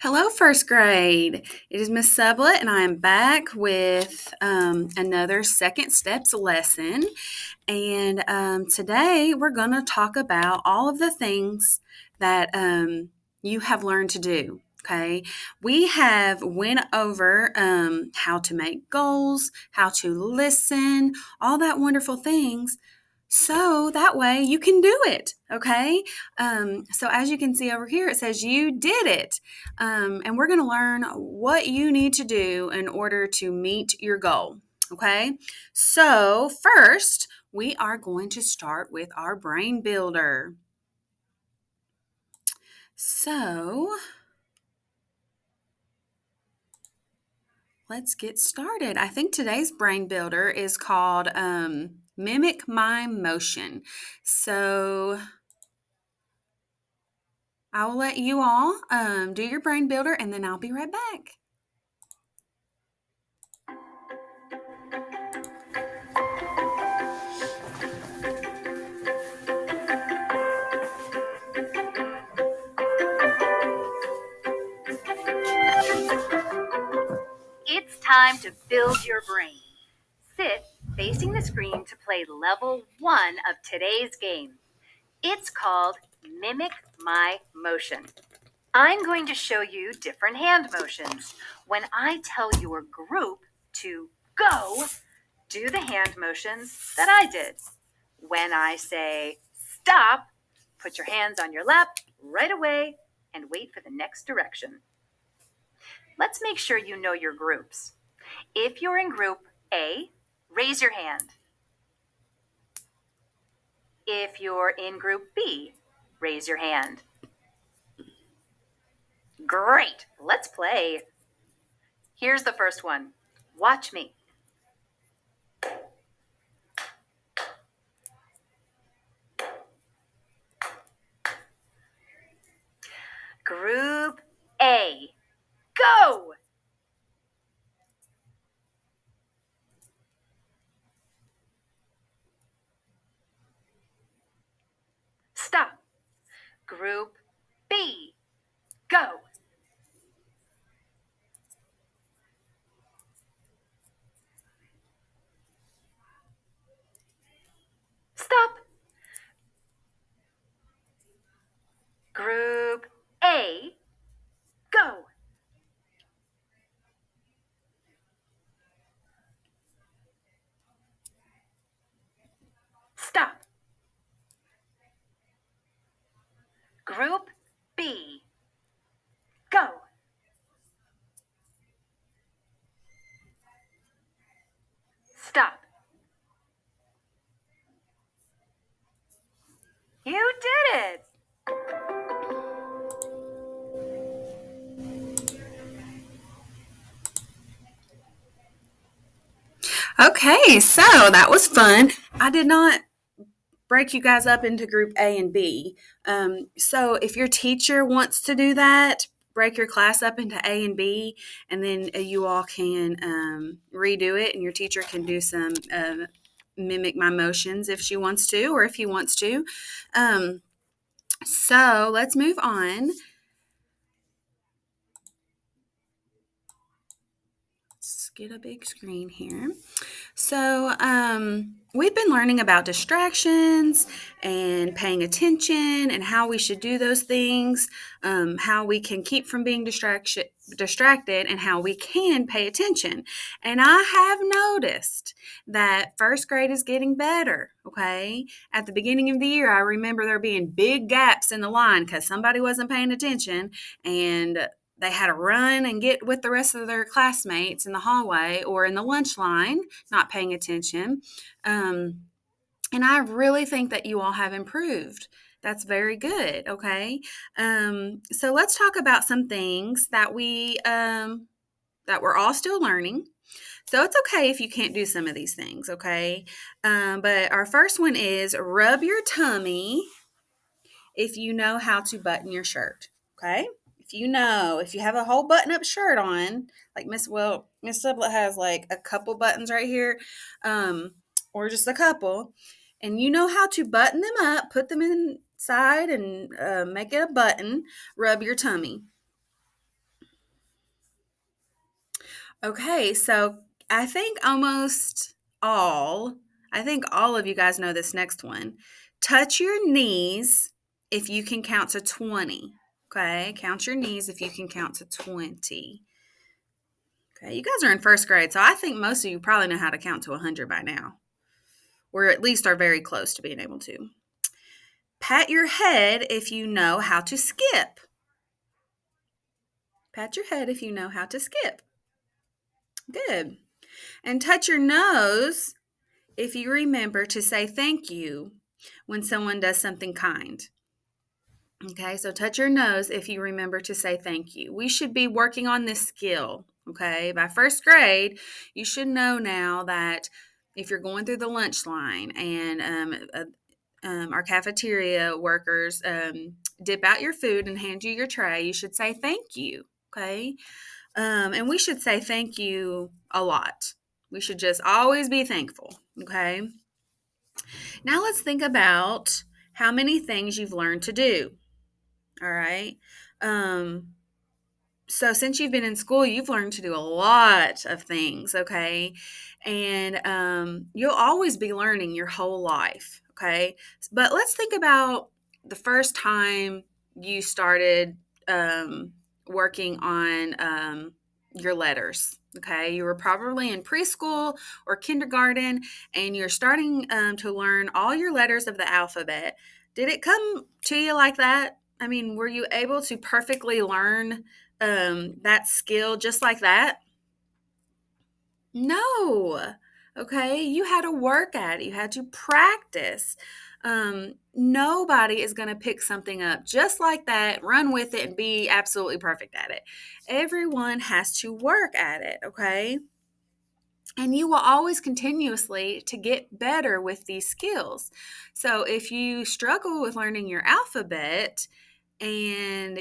Hello, first grade. It is Miss Sublet, and I am back with another Second Steps lesson. And today we're going to talk about all of the things that you have learned to do. Okay, we have went over how to make goals, how to listen, all that wonderful things. So that way you can do it. Okay. So as you can see over here, it says you did it. And we're going to learn what you need to do in order to meet your goal. Okay. So first, we are going to start with our brain builder. So let's get started. I think today's brain builder is called Mimic My Motion. So I will let you all do your brain builder and then I'll be right back. It's time to build your brain. Sit facing the screen to play level 1 of today's game. It's called Mimic My Motion. I'm going to show you different hand motions. When I tell your group to go, do the hand motions that I did. When I say stop, put your hands on your lap right away and wait for the next direction. Let's make sure you know your groups. If you're in group A, raise your hand. If you're in group B, raise your hand. Great, let's play. Here's the first one. Watch me. Group A, go! Stop. Group B, go! Stop. Group A, go! Stop. Group B, go! Stop. You did it! Okay, so that was fun. I did not break you guys up into group A and B. So if your teacher wants to do that, break your class up into A and B, and then you all can redo it, and your teacher can do some mimic my motions if she wants to, or if he wants to. So let's move on. Let's get a big screen here. So, we've been learning about distractions and paying attention and how we should do those things, how we can keep from being distracted, and how we can pay attention. And I have noticed that first grade is getting better. Okay. At the beginning of the year, I remember there being big gaps in the line because somebody wasn't paying attention and they had to run and get with the rest of their classmates in the hallway or in the lunch line, not paying attention. And I really think that you all have improved. That's very good. Okay. So let's talk about some things that we're all still learning. So it's okay if you can't do some of these things. Okay. But our first one is rub your tummy if you know how to button your shirt. Okay. If you have a whole button up shirt on, like Miss Sublet has like a couple buttons right here, or just a couple, and you know how to button them up, put them inside and make it a button, rub your tummy. Okay, so I think I think all of you guys know this next one. Touch your knees if you can count to 20. Okay, count your knees if you can count to 20. Okay, you guys are in first grade, so I think most of you probably know how to count to 100 by now, or at least are very close to being able to. Pat your head if you know how to skip. Pat your head if you know how to skip. Good. And touch your nose if you remember to say thank you when someone does something kind. Okay, so touch your nose if you remember to say thank you. We should be working on this skill. Okay, by first grade, you should know now that if you're going through the lunch line and our cafeteria workers dip out your food and hand you your tray, you should say thank you. Okay, and we should say thank you a lot. We should just always be thankful. Okay. Now let's think about how many things you've learned to do. All right. Um, so since you've been in school, you've learned to do a lot of things, okay? And you'll always be learning your whole life, okay? But let's think about the first time you started working on your letters, okay? You were probably in preschool or kindergarten, and you're starting to learn all your letters of the alphabet. Did it come to you like that? I mean, were you able to perfectly learn that skill just like that? No. Okay. You had to work at it, you had to practice. Nobody is going to pick something up just like that, run with it, and be absolutely perfect at it. Everyone has to work at it. Okay. And you will always continuously to get better with these skills. So if you struggle with learning your alphabet and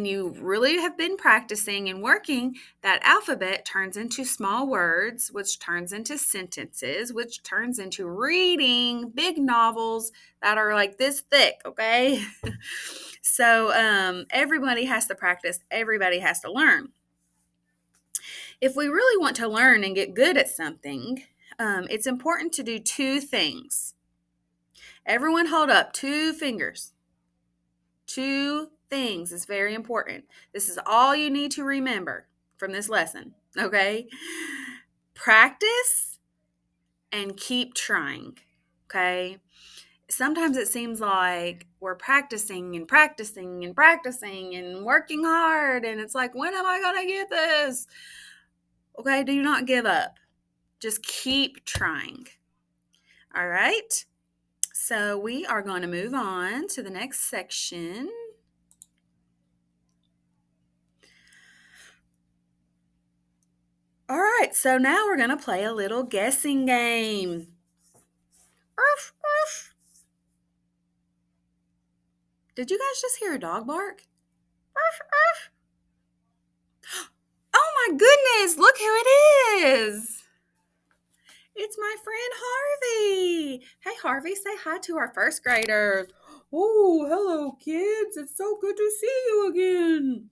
you really have been practicing and working, that alphabet turns into small words, which turns into sentences, which turns into reading big novels that are like this thick, okay? So everybody has to practice, everybody has to learn. If we really want to learn and get good at something, it's important to do two things. Everyone hold up 2 fingers. 2 things is very important. This is all you need to remember from this lesson, okay? Practice and keep trying, okay? Sometimes it seems like we're practicing and practicing and practicing and working hard, and it's like, when am I going to get this? Okay, do not give up. Just keep trying. All right? So we are going to move on to the next section. All right, so now we're going to play a little guessing game. Arf, arf. Did you guys just hear a dog bark? Arf, arf. Oh my goodness, look who it is. It's my friend Harvey. Hey, Harvey, say hi to our first graders. Oh, hello, kids. It's so good to see you again.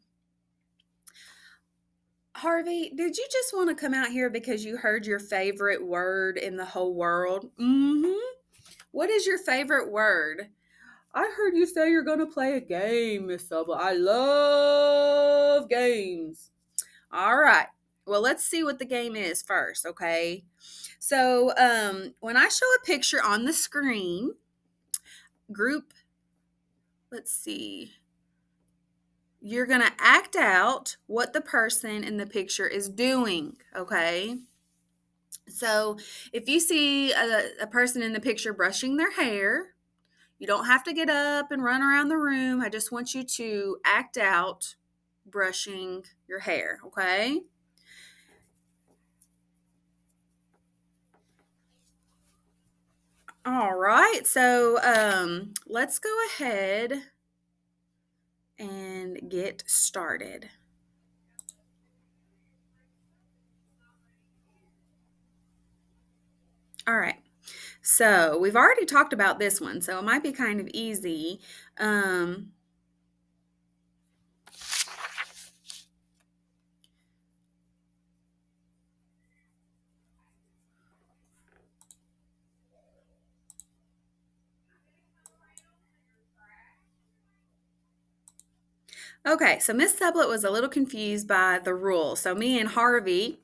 Harvey, did you just want to come out here because you heard your favorite word in the whole world? Mm-hmm. What is your favorite word? I heard you say you're going to play a game, Miss Subla. I love games. All right. Well, let's see what the game is first, okay? So, when I show a picture on the screen, let's see, you're going to act out what the person in the picture is doing, okay? So, if you see a person in the picture brushing their hair, you don't have to get up and run around the room. I just want you to act out brushing your hair, okay? All right, so let's go ahead and get started. All right, so we've already talked about this one, so it might be kind of easy. Okay, so Miss Sublet was a little confused by the rules. So me and Harvey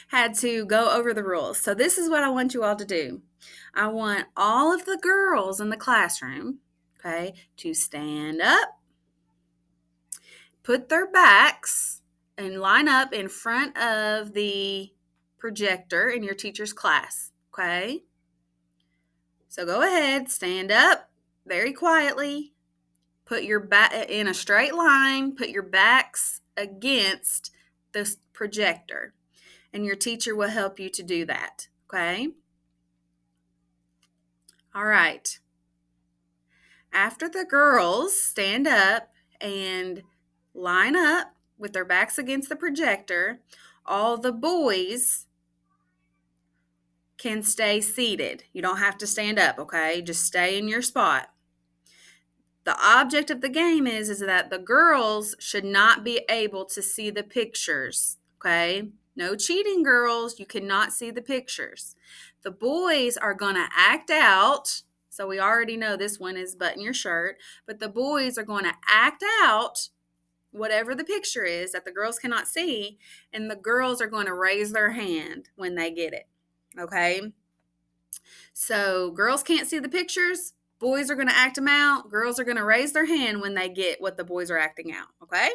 had to go over the rules. So this is what I want you all to do. I want all of the girls in the classroom, okay, to stand up, put their backs, and line up in front of the projector in your teacher's class, okay? So go ahead, stand up very quietly, put your back in a straight line, put your backs against the projector, and your teacher will help you to do that, okay? All right. After the girls stand up and line up with their backs against the projector, all the boys can stay seated. You don't have to stand up, okay? Just stay in your spot. The object of the game is that the girls should not be able to see the pictures, okay? No cheating, girls. You cannot see the pictures. The boys are going to act out. So we already know this one is button your shirt, but the boys are going to act out whatever the picture is that the girls cannot see, and the girls are going to raise their hand when they get it, okay? So girls can't see the pictures. Boys are going to act them out. Girls are going to raise their hand when they get what the boys are acting out. Okay?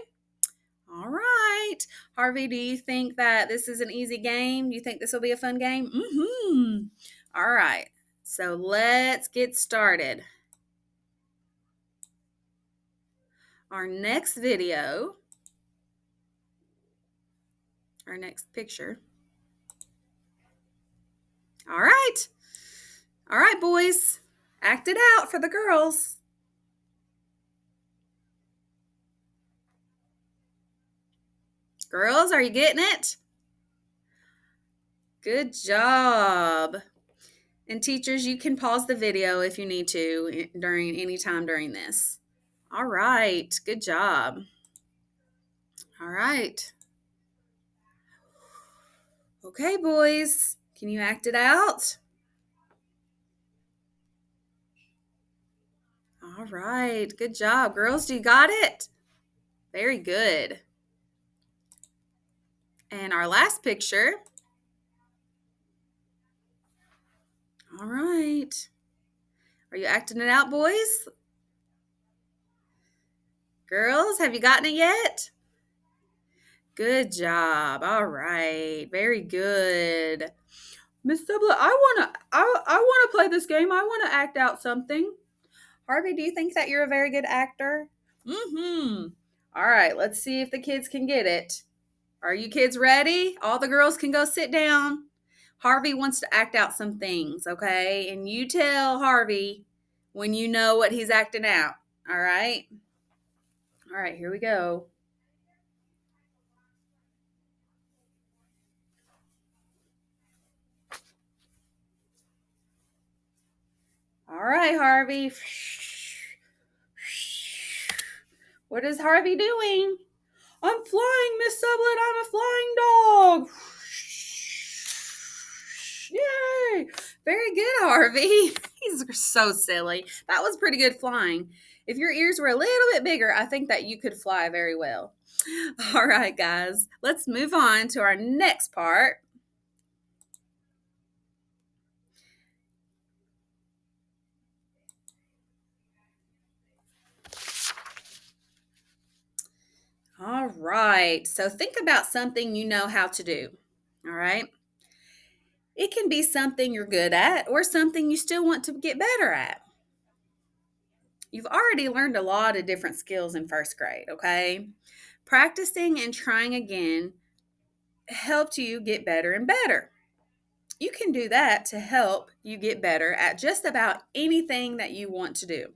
All right. Harvey, do you think that this is an easy game? Do you think this will be a fun game? Mm-hmm. All right. So let's get started. Our next video, our next picture. All right. All right, boys. Act it out for the girls. Girls, are you getting it? Good job. And teachers, you can pause the video if you need to during any time during this. All right, good job. All right. Okay, boys, can you act it out? All right, good job. Girls, do you got it? Very good. And our last picture. All right. Are you acting it out, boys? Girls, have you gotten it yet? Good job. All right. Very good. Miss Sublet, I wanna play this game. I wanna act out something. Harvey, do you think that you're a very good actor? Mm-hmm. All right, let's see if the kids can get it. Are you kids ready? All the girls can go sit down. Harvey wants to act out some things, okay? And you tell Harvey when you know what he's acting out. All right? All right, here we go. All right, Harvey. What is Harvey doing? I'm flying, Miss Sublet. I'm a flying dog. Yay! Very good, Harvey. He's so silly. That was pretty good flying. If your ears were a little bit bigger, I think that you could fly very well. All right, guys. Let's move on to our next part. All right. So think about something you know how to do. All right. It can be something you're good at or something you still want to get better at. You've already learned a lot of different skills in first grade, okay? Practicing and trying again helped you get better and better. You can do that to help you get better at just about anything that you want to do.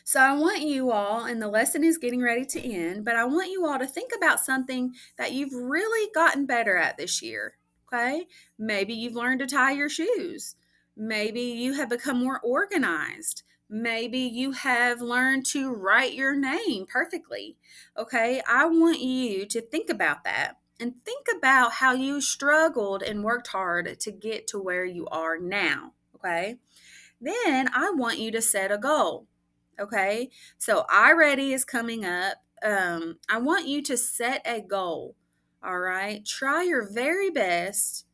So I want you all, and the lesson is getting ready to end, but I want you all to think about something that you've really gotten better at this year. Okay? Maybe you've learned to tie your shoes. Maybe you have become more organized. Maybe you have learned to write your name perfectly. Okay? I want you to think about that and think about how you struggled and worked hard to get to where you are now. Okay? Then I want you to set a goal. Okay, so iReady is coming up. I want you to set a goal. All right, try your very best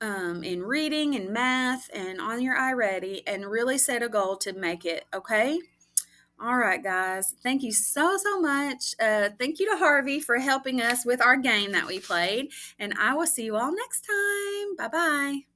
in reading and math and on your iReady, and really set a goal to make it. Okay. All right, guys. Thank you so much. Thank you to Harvey for helping us with our game that we played, and I will see you all next time. Bye bye.